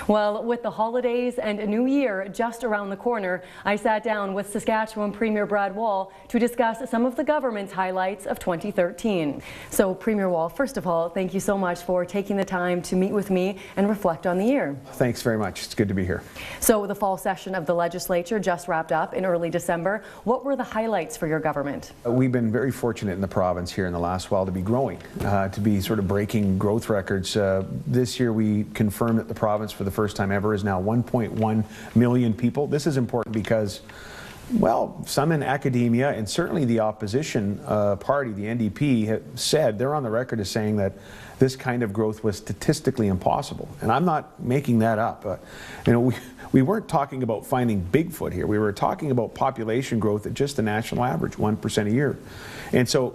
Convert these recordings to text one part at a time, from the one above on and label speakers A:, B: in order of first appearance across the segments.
A: Well, with the holidays and a new year just around the corner, I sat down with Saskatchewan Premier Brad Wall to discuss some of the government's highlights of 2013. So, Premier Wall, first of all, thank you so much for taking the time to meet with me and reflect on the year.
B: Thanks very much. It's good to be here.
A: So, the fall session of the legislature just wrapped up in early December. What were the highlights for your government?
B: We've been very fortunate in the province here in the last while to be growing, to be sort of breaking growth records. This year we confirmed that the province for the first time ever is now 1.1 million people. This is important because, well, some in academia and certainly the opposition party, the NDP, have said, they're on the record as saying that this kind of growth was statistically impossible. And I'm not making that up. We weren't talking about finding Bigfoot here. We were talking about population growth at just the national average, 1% a year. And so,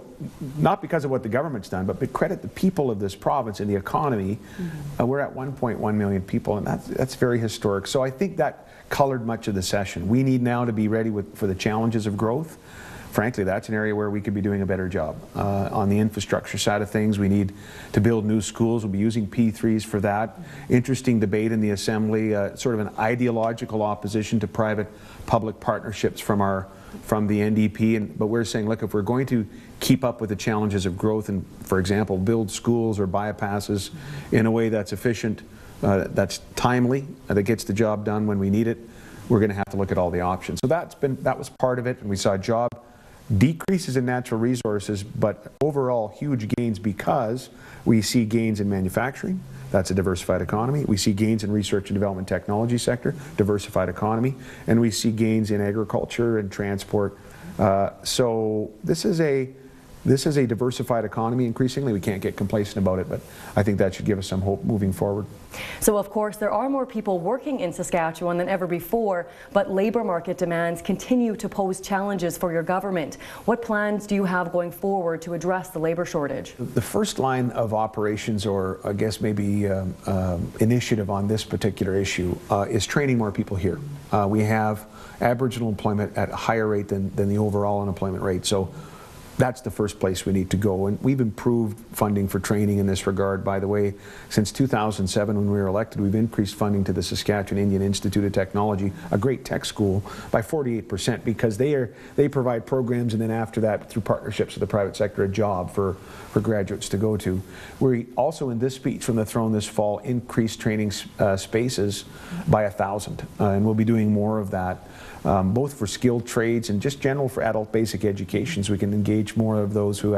B: not because of what the government's done, but credit the people of this province and the economy. We're at 1.1 million people, and that's very historic. So I think that colored much of the session. We need now to be ready for the challenges of growth. Frankly, that's an area where we could be doing a better job. On the infrastructure side of things, we need to build new schools. We'll be using P3s for that. Interesting debate in the Assembly, sort of an ideological opposition to private-public partnerships from the NDP. But we're saying, look, if we're going to keep up with the challenges of growth and, for example, build schools or bypasses in a way that's efficient, that's timely, that gets the job done when we need it, we're going to have to look at all the options. So that was part of it, and we saw job decreases in natural resources, but overall huge gains because we see gains in manufacturing. That's a diversified economy. We see gains in research and development technology sector, diversified economy, and we see gains in agriculture and transport. So this is a diversified economy increasingly. We can't get complacent about it, but I think that should give us some hope moving forward.
A: So, of course, there are more people working in Saskatchewan than ever before, but labor market demands continue to pose challenges for your government. What plans do you have going forward to address the labor shortage?
B: The first line of operations, or I guess maybe initiative on this particular issue, is training more people here. We have Aboriginal employment at a higher rate than the overall unemployment rate. So that's the first place we need to go, and we've improved funding for training in this regard. By the way, since 2007 when we were elected, we've increased funding to the Saskatchewan Indian Institute of Technology, a great tech school, by 48% because they provide programs, and then after that, through partnerships with the private sector, a job for graduates to go to. We also, in this speech from the throne this fall, increased training spaces by 1,000, and we'll be doing more of that. Both for skilled trades and just general for adult basic education, so we can engage more of those who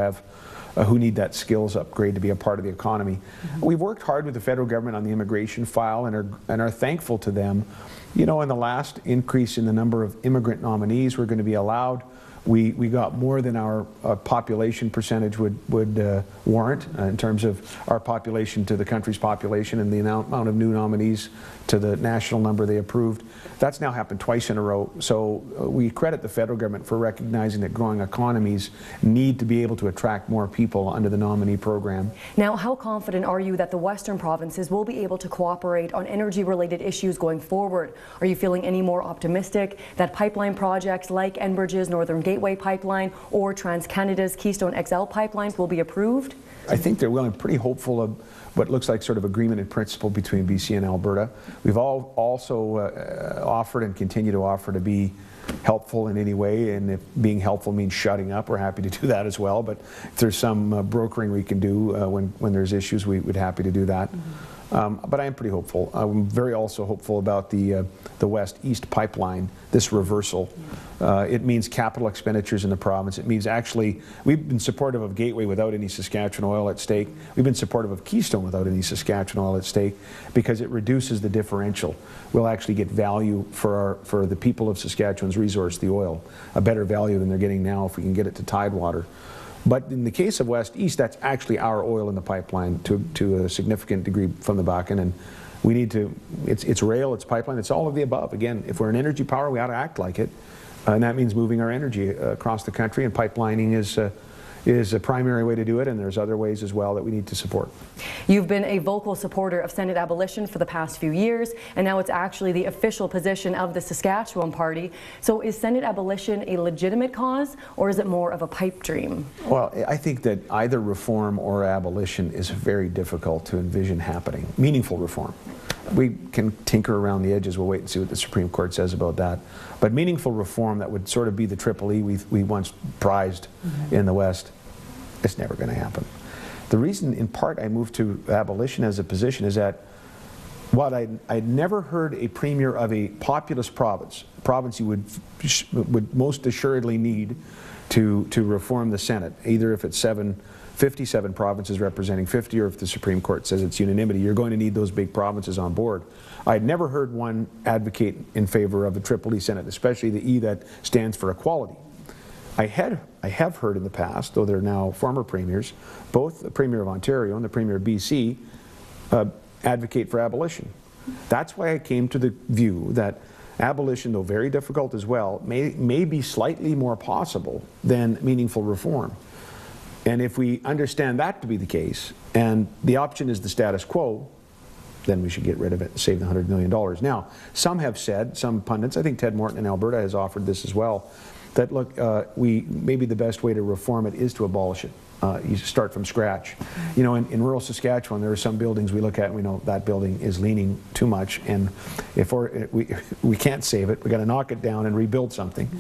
B: need that skills upgrade to be a part of the economy. We've worked hard with the federal government on the immigration file and are thankful to them. You know, in the last increase in the number of immigrant nominees we're going to be allowed, we got more than our population percentage would warrant in terms of our population to the country's population and the amount of new nominees to the national number they approved. That's now happened twice in a row. So we credit the federal government for recognizing that growing economies need to be able to attract more people under the nominee program.
A: Now, how confident are you that the Western provinces will be able to cooperate on energy-related issues going forward? Are you feeling any more optimistic that pipeline projects like Enbridge's Northern Gateway Pipeline or TransCanada's Keystone XL pipelines will be approved?
B: I think they're willing, pretty hopeful of what looks like sort of agreement in principle between BC and Alberta. We've also offered and continue to offer to be helpful in any way, and if being helpful means shutting up, we're happy to do that as well. But if there's some brokering we can do when there's issues, we'd happy to do that. But I am pretty hopeful. I'm very also hopeful about the West-East pipeline, this reversal. It means capital expenditures in the province. It means actually, we've been supportive of Gateway without any Saskatchewan oil at stake. We've been supportive of Keystone without any Saskatchewan oil at stake because it reduces the differential. We'll actually get value for the people of Saskatchewan's resource, the oil, a better value than they're getting now if we can get it to Tidewater. But in the case of West-East, that's actually our oil in the pipeline to a significant degree from the Bakken, and we need to, it's rail, it's pipeline, it's all of the above. Again, if we're an energy power, we ought to act like it, and that means moving our energy across the country, and pipelining is a primary way to do it, and there's other ways as well that we need to support.
A: You've been a vocal supporter of Senate abolition for the past few years, and now it's actually the official position of the Saskatchewan Party. So is Senate abolition a legitimate cause, or is it more of a pipe dream?
B: Well, I think that either reform or abolition is very difficult to envision happening, meaningful reform. we can tinker around the edges. We'll wait and see what the Supreme Court says about that. But meaningful reform that would sort of be the triple E we once prized in the West, it's never going to happen. The reason, in part, I moved to abolition as a position is that while I'd never heard a premier of a populous province you would most assuredly need to reform the Senate, either if it's 57 provinces representing 50, or if the Supreme Court says it's unanimity, you're going to need those big provinces on board. I'd never heard one advocate in favor of a triple E Senate, especially the E that stands for equality. I have heard in the past, though they're now former premiers, both the Premier of Ontario and the Premier of BC advocate for abolition. That's why I came to the view that abolition, though very difficult as well, may be slightly more possible than meaningful reform. And if we understand that to be the case, and the option is the status quo, then we should get rid of it and save the $100 million. Now, some have said, some pundits, I think Ted Morton in Alberta has offered this as well, that look, maybe the best way to reform it is to abolish it. You start from scratch. You know, in rural Saskatchewan, there are some buildings we look at and we know that building is leaning too much, and if we can't save it, we got to knock it down and rebuild something.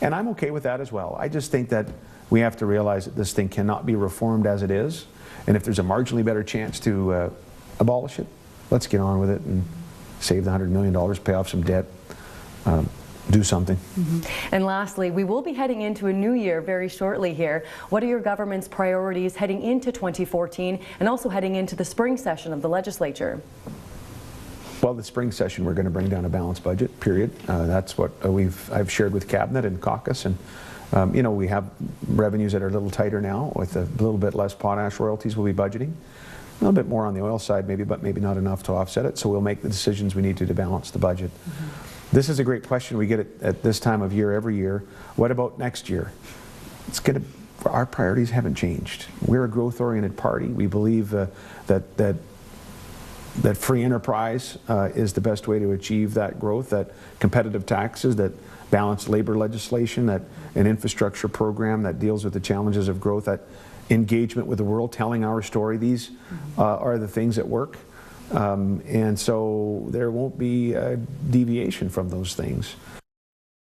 B: And I'm okay with that as well. I just think that we have to realize that this thing cannot be reformed as it is, and if there's a marginally better chance to abolish it, let's get on with it and save the $100 million, pay off some debt, do something.
A: And lastly, we will be heading into a new year very shortly here. What are your government's priorities heading into 2014 and also heading into the spring session of the legislature?
B: Well, the spring session, we're going to bring down a balanced budget, period. That's what I've shared with Cabinet and caucus, and you know, we have revenues that are a little tighter now with a little bit less potash royalties we'll be budgeting. A little bit more on the oil side maybe, but maybe not enough to offset it, so we'll make the decisions we need to balance the budget. This is a great question. We get it at this time of year every year. What about next year? Our priorities haven't changed. We're a growth-oriented party. We believe that free enterprise is the best way to achieve that growth, that competitive taxes, that balanced labor legislation, that an infrastructure program that deals with the challenges of growth, that engagement with the world, telling our story. These are the things that work. And so there won't be a deviation from those things.